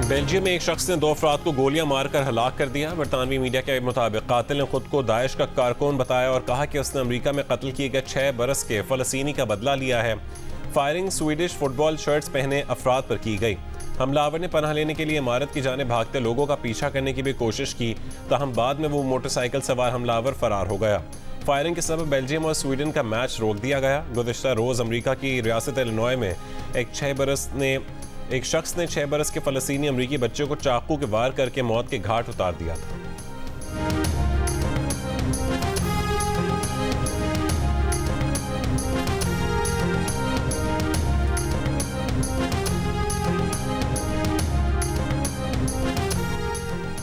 Belgium में एक शख्स ने 2 अफराद को गोलियां मारकर हलाक कर दिया। बरतानवी मीडिया के मुताबिक कातिल ने खुद को दाइश का कारकुन बताया और कहा कि उसने अमेरिका में कत्ल किए गए 6 बरस के फलस्तीनी का बदला लिया है। फायरिंग स्वीडिश फुटबॉल शर्ट्स पहने अफराद पर की गई। हमलावर ने पनाह लेने के लिए इमारत की जाने भागते लोगों का पीछा करने की भी कोशिश की, ताहम बाद में वो मोटरसाइकिल सवार हमलावर फरार हो गया। फायरिंग के सबब बेल्जियम और स्वीडन का मैच रोक दिया गया। गुज़िश्ता रोज़ अमेरिका की रियासत इलिनॉय में एक शख्स ने 6 बरस के फ़लस्तीनी अमरीकी बच्चे को चाकू के वार करके मौत के घाट उतार दिया था।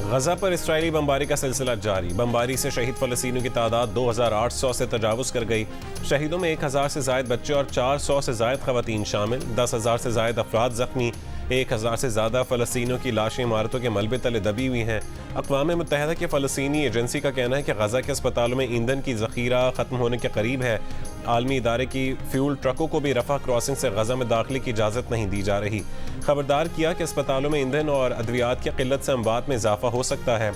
गजा पर इस्राएली बमबारी का सिलसिला जारी। बमबारी से शहीद फ़लस्तीनियों की तादाद 2800 से तजावुज़ कर गई। शहीदों में 1000 से ज़ायद बच्चे और 400 से ज़ायद ख़वातीन शामिल। 10,000 से ज़ायद अफराद ज़ख्मी। 1000 से ज़्यादा फ़लस्तीनियों की लाशें इमारतों के मलबे तले दबी हुई हैं। अक़वाम मुत्तहिदा की फ़लस्तीनी एजेंसी का कहना है कि गजा के अस्पतालों में ईंधन की ज़ख़ीरा ख़त्म होने के करीब है। आलमी इदारे की फ्यूल ट्रकों को भी रफ़ा क्रॉसिंग से गजा में दाखिले की इजाज़त नहीं दी जा रही। खबरदार किया कि अस्पतालों में ईंधन और अद्वियात की किल्लत से अमवात में इजाफा हो सकता है।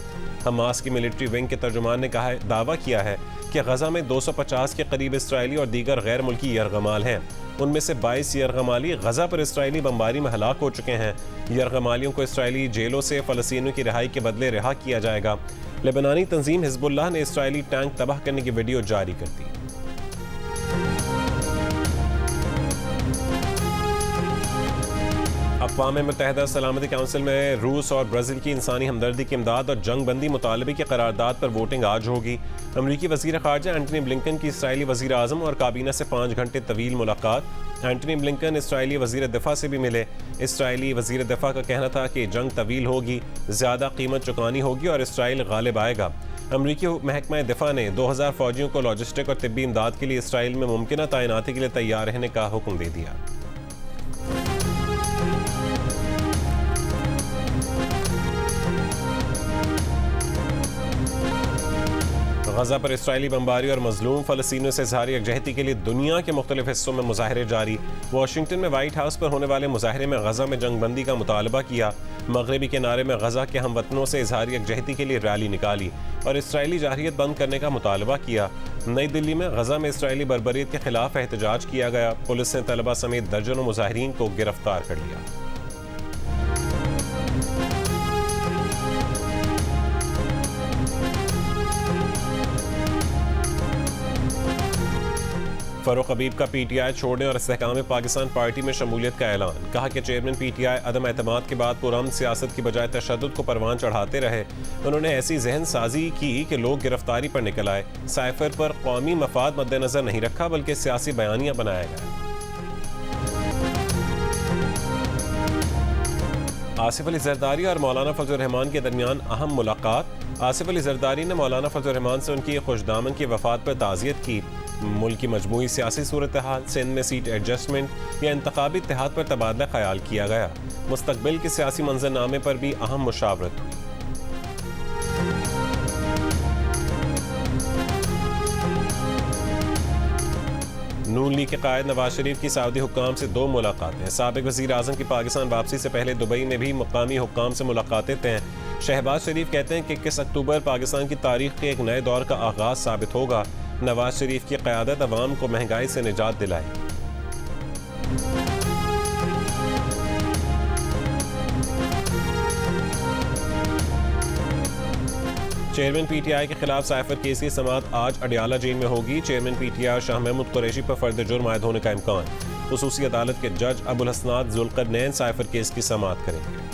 हमास की मिलिट्री विंग के तर्जुमान ने दावा किया है कि गजा में 250 के करीब इसराइली और दीगर गैर मुल्की यरगमाल हैं। उनमें से 22 यरगमाली गजा पर इसराइली बमबारी में हलाक हो चुके हैं। यरगमालियों को इसराइली जेलों से फ़लस्तीनियों की रिहाई के बदले रिहा किया जाएगा। लेबनानी तंजीम हिज़्बुल्लाह ने इसराइली टैंक तबाह करने की वीडियो जारी कर दी। अक़वाम मुत्तहिदा सलामती काउंसिल में रूस और ब्राज़ील की इंसानी हमदर्दी की इमदाद और जंग बंदी मुतालबे की करारदाद पर वोटिंग आज होगी। अमरीकी वज़ीर ख़ारजा एंटनी ब्लिंकन की इसराइली वज़ीर आज़म और काबीना से 5 घंटे तवील मुलाकात। एंटनी ब्लिंकन इसराइली वज़ीर दिफ़ा से भी मिले। इसराइली वज़ीर दिफ़ा का कहना था कि जंग तवील होगी, ज़्यादा कीमत चुकानी होगी और इसराइल गालिब आएगा। अमरीकी महकमा दिफ़ा ने 2000 फ़ौजियों को लॉजिस्टिक और तिब्बी इमदाद के लिए इसराइल में मुमकिन तैनाती के लिए तैयार रहने का हुक्म दे दिया। गजा पर इसराइली बमबारी और मजलूम फ़लस्तीनियों से इज़हार यकजहती के लिए दुनिया के मुख्तलिफ हिस्सों में मुजाहरे जारी। वाशिंगटन में वाइट हाउस पर होने वाले मुजाहरे में गजा में जंग बंदी का मुतालबा किया। मगरबी किनारे में गजा के हमवतनों से इज़हार यकजहती के लिए रैली निकाली और इसराइली जारहियत बंद करने का मुतालबा किया। नई दिल्ली में गजा में इसराइली बर्बरियत के खिलाफ एहतजाज किया गया। पुलिस ने तलबा समेत दर्जनों मुजाहिरीन को गिरफ्तार कर लिया। फ़ारूक हबीब का PTI छोड़ने और इस्तेहकाम पाकिस्तान पार्टी में शमूलियत का ऐलान। कहा कि चेयरमैन PTI अदम एतमाद के बाद पुरअमन सियासत की बजाय तशद्दुद को परवान चढ़ाते रहे। उन्होंने ऐसी जहन साजी की कि लोग गिरफ्तारी पर निकल आए। साइफर पर कौमी मफाद मद्देनजर नहीं रखा बल्कि सियासी बयानियाँ बनाया गया। आसिफ अली जरदारी और मौलाना फजल रहमान के दरमियान अहम मुलाकात। आसिफ अली जरदारी ने मौलाना फजल रहमान से उनकी खुशदामन की वफात पर ताज़ियत की। मुल्क की मजमूई सियासी सूरत हाल, सिंध में सीट एडजस्टमेंट या इंतखाबी इत्तेहाद पर तबादला ख्याल किया गया। मुस्तकबिल के सियासी मंजरनामे पर भी अहम मुशावरत हुई। नून लीग के कायद नवाज शरीफ की सऊदी हुक्काम से 2 मुलाकातें। साबिक वज़ीर आज़म की पाकिस्तान वापसी से पहले दुबई में भी मुकामी हुक्काम से मुलाकातें तय। शहबाज शरीफ कहते हैं कि 21 अक्टूबर पाकिस्तान की तारीख के एक नए दौर का आगाज़ साबित होगा। नवाज शरीफ की क़यादत अवाम को महंगाई से निजात दिलाएगी। चेयरमैन PTI के खिलाफ साइफर केस की समाअत आज अडियाला जेल में होगी। चेयरमैन PTI और शाह महमूद कुरैशी पर फर्द जुर्म आयद होने का इम्कान। खुसूसी अदालत के जज अबुल हसनात जुल्करनैन साइफर केस की समाअत करेंगे।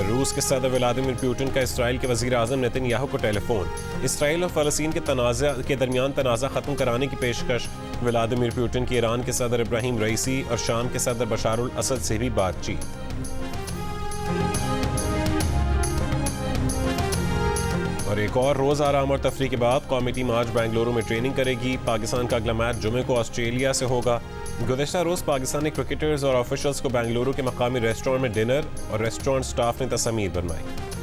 रूस के सदर व्लादिमीर पुतिन का इसराइल के वज़ीर आज़म नेतन्याहू को टेलीफोन। इसराइल और फ़लस्तीन के दरमियान तनाज़ा ख़त्म कराने की पेशकश। व्लादिमीर पुतिन की ईरान के सदर इब्राहिम रईसी और शाम के सदर बशारुल असद से भी बातचीत। और एक और रोज़ आराम और तफरीह के बाद कौमी टीम आज बेंगलुरु में ट्रेनिंग करेगी। पाकिस्तान का अगला मैच जुमे को ऑस्ट्रेलिया से होगा। गुज़िश्ता रोज़ पाकिस्तानी क्रिकेटर्स और ऑफिशियल्स को बेंगलुरु के मकामी रेस्टोरेंट में डिनर और रेस्टोरेंट स्टाफ ने तस्मीर बनवाई।